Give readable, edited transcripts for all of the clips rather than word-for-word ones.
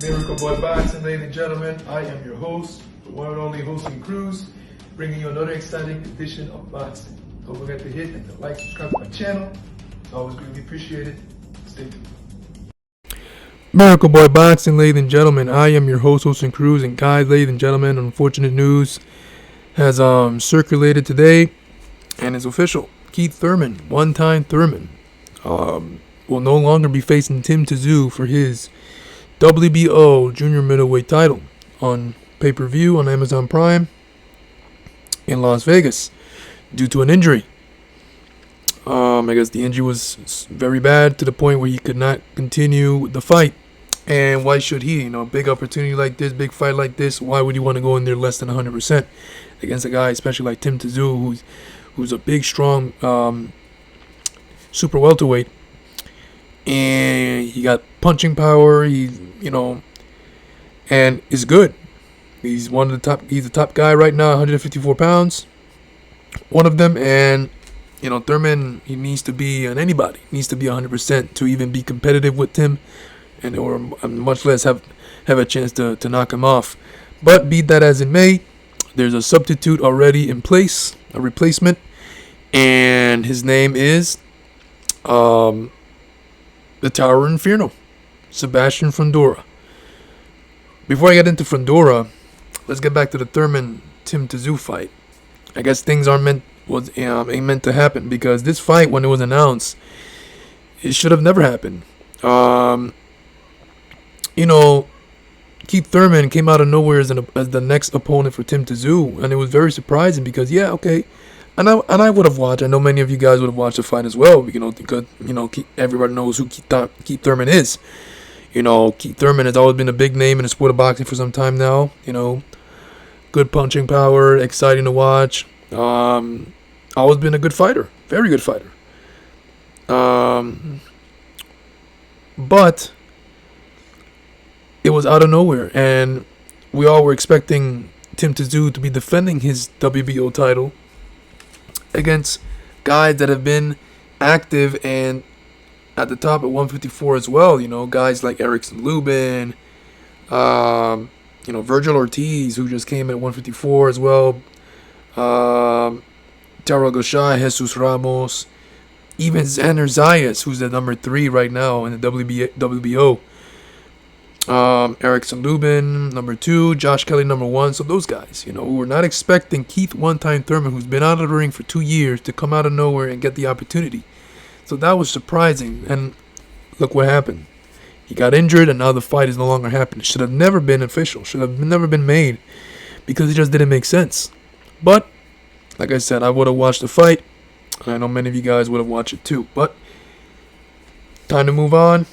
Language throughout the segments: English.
Miracle Boy Boxing, ladies and gentlemen. I am your host, the one and only hosting Cruz, bringing you another exciting edition of boxing. Don't forget to hit and to like, subscribe to my channel. It's always greatly appreciated. Stay tuned. Miracle Boy Boxing, ladies and gentlemen. I am your host, hosting Cruz, and guys, ladies and gentlemen, unfortunate news has circulated today, and it's official. Kieth Thurman, one-time Thurman, will no longer be facing Tim Tyzu for his WBO junior middleweight title on pay-per-view on Amazon Prime in Las Vegas due to an injury. I guess the injury was very bad to the point where he could not continue the fight. And why should he? Big opportunity like this, big fight like this, why would you want to go in there less than 100% against a guy, especially like Tim Tyzu, who's a big, strong, super welterweight. And he got punching power, and is good. He's one of the top. He's the top guy right now, 154 pounds. One of them, and Thurman, he needs to be on anybody. He needs to be 100% to even be competitive with Tim, or much less have a chance to knock him off. But be that as it may, there's a substitute already in place, a replacement, and his name is the Tower Inferno, Sebastian Fondura. Before I get into Fondura, let's get back to the Thurman-Tim Tyzu fight. I guess things ain't meant to happen, because this fight, when it was announced, it should have never happened. Kieth Thurman came out of nowhere as the next opponent for Tim Tyzu, and it was very surprising because, and I would have watched. I know many of you guys would have watched the fight as well, because everybody knows who Kieth Thurman is. Kieth Thurman has always been a big name in the sport of boxing for some time now. Good punching power, exciting to watch. Always been a good fighter, very good fighter. But it was out of nowhere, and we all were expecting Tim Tyzu to be defending his WBO title against guys that have been active and at the top at 154 as well. Guys like Erickson Lubin, Virgil Ortiz, who just came at 154 as well. Taro Gashai, Jesus Ramos, even Xander Zayas, who's at number 3 right now in the WBO. Erickson Lubin, number 2, Josh Kelly, number 1. So those guys, we were not expecting Kieth one-time Thurman, who's been out of the ring for 2 years, to come out of nowhere and get the opportunity. So that was surprising, and look what happened. He got injured, and now the fight is no longer happening. It should have never been official, should have never been made, because it just didn't make sense. But, like I said, I would have watched the fight, and I know many of you guys would have watched it too. But, time to move on.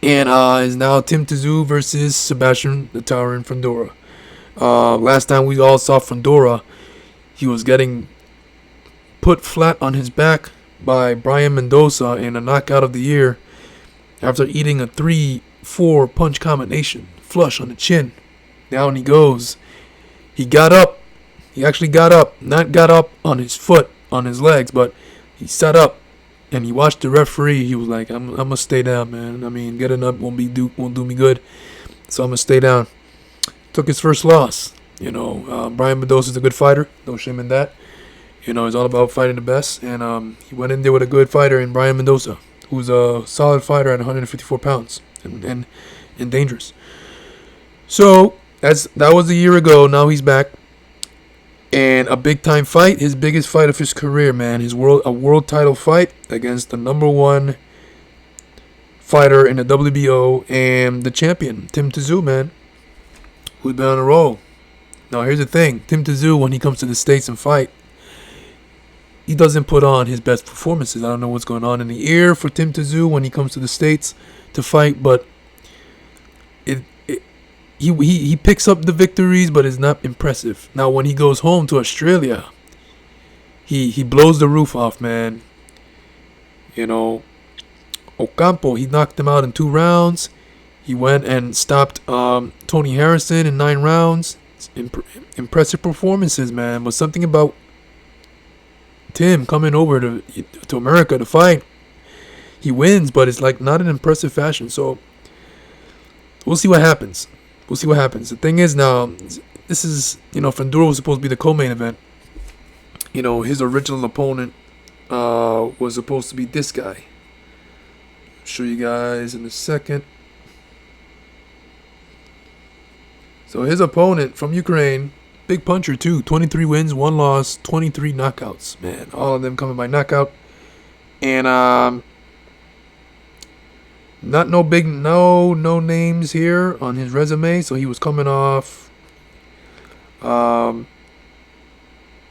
And is now Tim Tyzu versus Sebastian the Tower and Fondura. Last time we all saw Fondura, he was getting put flat on his back by Brian Mendoza in a knockout of the year after eating a 3-4 punch combination, flush on the chin. Down he goes. He got up. He actually got up. Not got up on his foot, on his legs, but he sat up. And he watched the referee. He was like, I'm going to stay down, man. I mean, getting up won't do me good. So I'm going to stay down. Took his first loss. Brian Mendoza is a good fighter. No shame in that. He's all about fighting the best. And he went in there with a good fighter in Brian Mendoza, who's a solid fighter at 154 pounds and dangerous. So that was a year ago. Now he's back. And a big-time fight, his biggest fight of his career, man. A world title fight against the number 1 fighter in the WBO and the champion, Tim Tyzu, man, who's been on a roll. Now, here's the thing. Tim Tyzu, when he comes to the States and fight, he doesn't put on his best performances. I don't know what's going on in the ear for Tim Tyzu when he comes to the States to fight, but He picks up the victories, but it's not impressive. Now, when he goes home to Australia, he blows the roof off, man. Ocampo, he knocked him out in 2 rounds. He went and stopped Tony Harrison in 9 rounds. Impressive performances, man. But something about Tim coming over to America to fight, he wins, but it's like not an impressive fashion. So We'll see what happens. We'll see what happens. The thing is now, this is, Fondura was supposed to be the co-main event. His original opponent was supposed to be this guy. Show you guys in a second. So his opponent from Ukraine, big puncher too, 23 wins, 1 loss, 23 knockouts. Man, all of them coming by knockout. And no names here on his resume. So he was coming off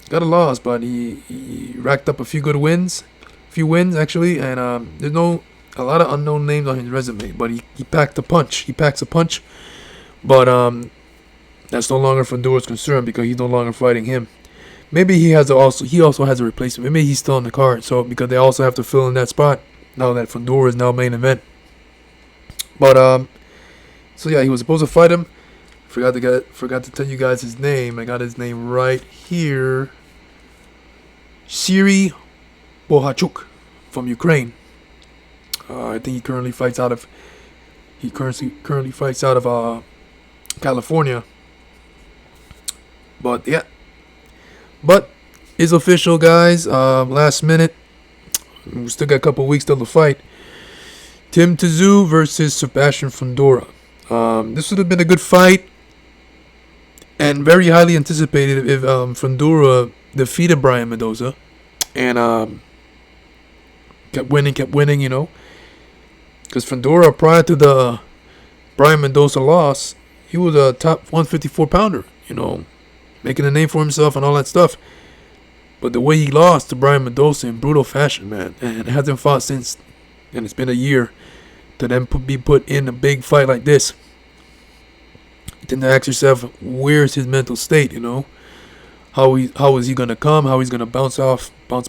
got a loss, but he racked up a few good wins. A few wins actually, and there's a lot of unknown names on his resume, but he packed a punch. He packs a punch. But that's no longer Fondura's concern because he's no longer fighting him. Maybe he also has a replacement. Maybe he's still on the card. So because they also have to fill in that spot now that Fondura is now main event. But so yeah, he was supposed to fight him. Forgot to tell you guys his name. I got his name right here. Siri Bohachuk from Ukraine. I think he currently fights out of California. But yeah. But it's official, guys. Last minute. We still got a couple weeks till the fight. Tim Tyzu versus Sebastian Fondura. This would have been a good fight. And very highly anticipated if Fondura defeated Brian Mendoza. And kept winning, Because Fondura, prior to the Brian Mendoza loss, he was a top 154 pounder, making a name for himself and all that stuff. But the way he lost to Brian Mendoza in brutal fashion, man, and hasn't fought since, and it's been a year, to then be put in a big fight like this. Then to ask yourself, where's his mental state, How is he gonna come? How he's gonna bounce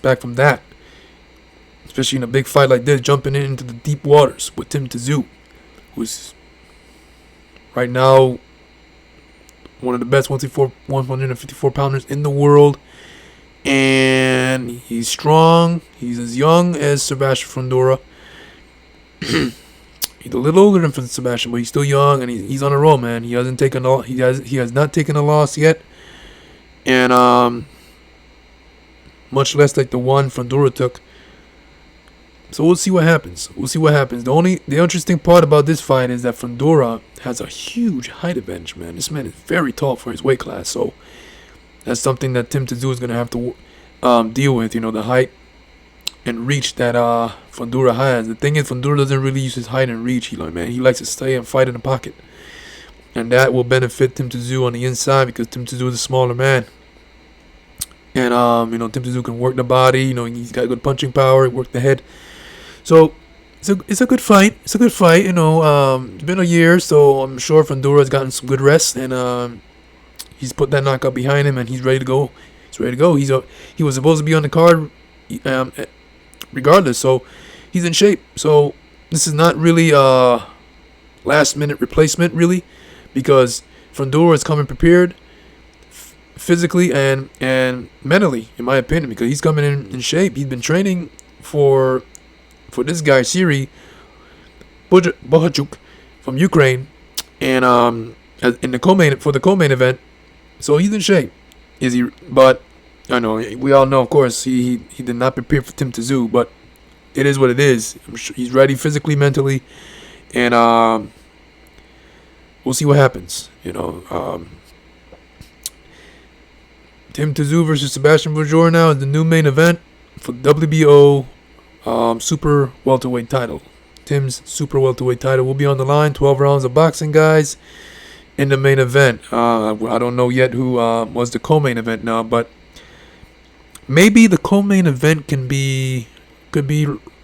back from that? Especially in a big fight like this, jumping into the deep waters with Tim Tyzu, who's right now one of the best 154 pounders in the world. And he's strong. He's as young as Sebastian Fondura. He's a little older than Sebastian, but he's still young, and he's on a roll, man. He has not taken a loss yet, and much less like the one Fondura took. So we'll see what happens. The interesting part about this fight is that Fondura has a huge height advantage, man. This man is very tall for his weight class, so that's something that Tim Tyzu is gonna have to deal with. The height and reach that Fondura has. The thing is, Fondura doesn't really use his height and reach. He likes to stay and fight in the pocket, and that will benefit Tim Tyzu on the inside because Tim Tyzu is a smaller man. And Tim Tyzu can work the body. He's got good punching power. Work the head. So it's a good fight. It's been a year, so I'm sure Fondura has gotten some good rest, and he's put that knockout behind him, and he's ready to go. He was supposed to be on the card, regardless. So he's in shape. So this is not really a last minute replacement, really, because Fondura is coming prepared physically and mentally, in my opinion, because he's coming in shape. He's been training for this guy Siri Bohachuk from Ukraine, and in the co-main event. So he's in shape. Is he? But I know we all know, of course, he did not prepare for Tim Tyzu, but it is what it is. I'm sure he's ready physically, mentally, and we'll see what happens. Tim Tyzu versus Sebastian Fondura now is the new main event for the WBO super welterweight title. Tim's super welterweight title will be on the line. 12 rounds of boxing, guys, in the main event. I don't know yet who was the co-main event now, but maybe the co-main event could be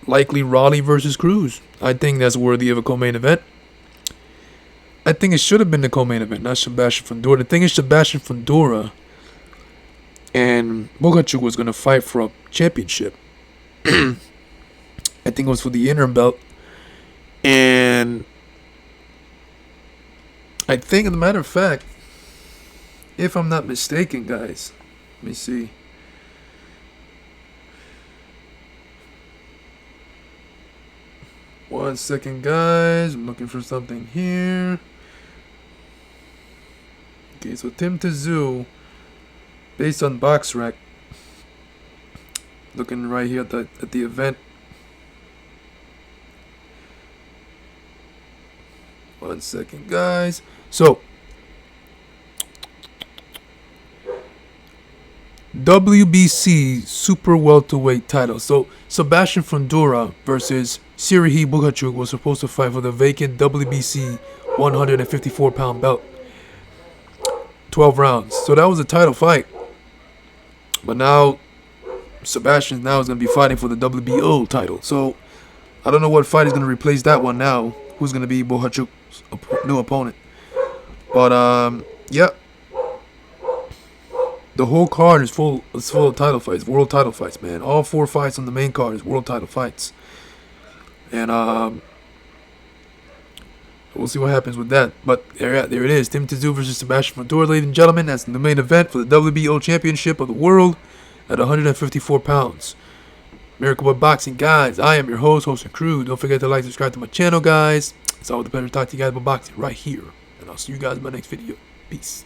likely Raleigh versus Cruz. I think that's worthy of a co-main event. I think it should have been the co-main event, not Sebastian Fondura. The thing is, Sebastian Fondura and Bohachuk was going to fight for a championship. I think it was for the interim belt. And I think, as a matter of fact, if I'm not mistaken, guys, let me see. One second, guys. I'm looking for something here. Okay, so Tim Tyzu, based on BoxRec, looking right here at the event. One second, guys. So, WBC super welterweight title. So, Sebastian Fondura versus Sirihi Bukachuk was supposed to fight for the vacant WBC 154-pound belt. 12 rounds. So that was a title fight. But now, Sebastian now is going to be fighting for the WBO title. So, I don't know what fight is going to replace that one now. Who's going to be Bukachuk's new opponent. But, yeah. The whole card is full of title fights, world title fights, man. All 4 fights on the main card is world title fights. And we'll see what happens with that. But there it is. Tim Tyzu versus Sebastian Fondura, ladies and gentlemen. That's the main event for the WBO Championship of the world at 154 pounds. Miracle Boy Boxing, guys. I am your host and crew. Don't forget to like, subscribe to my channel, guys. It's always a pleasure to talk to you guys about boxing right here. And I'll see you guys in my next video. Peace.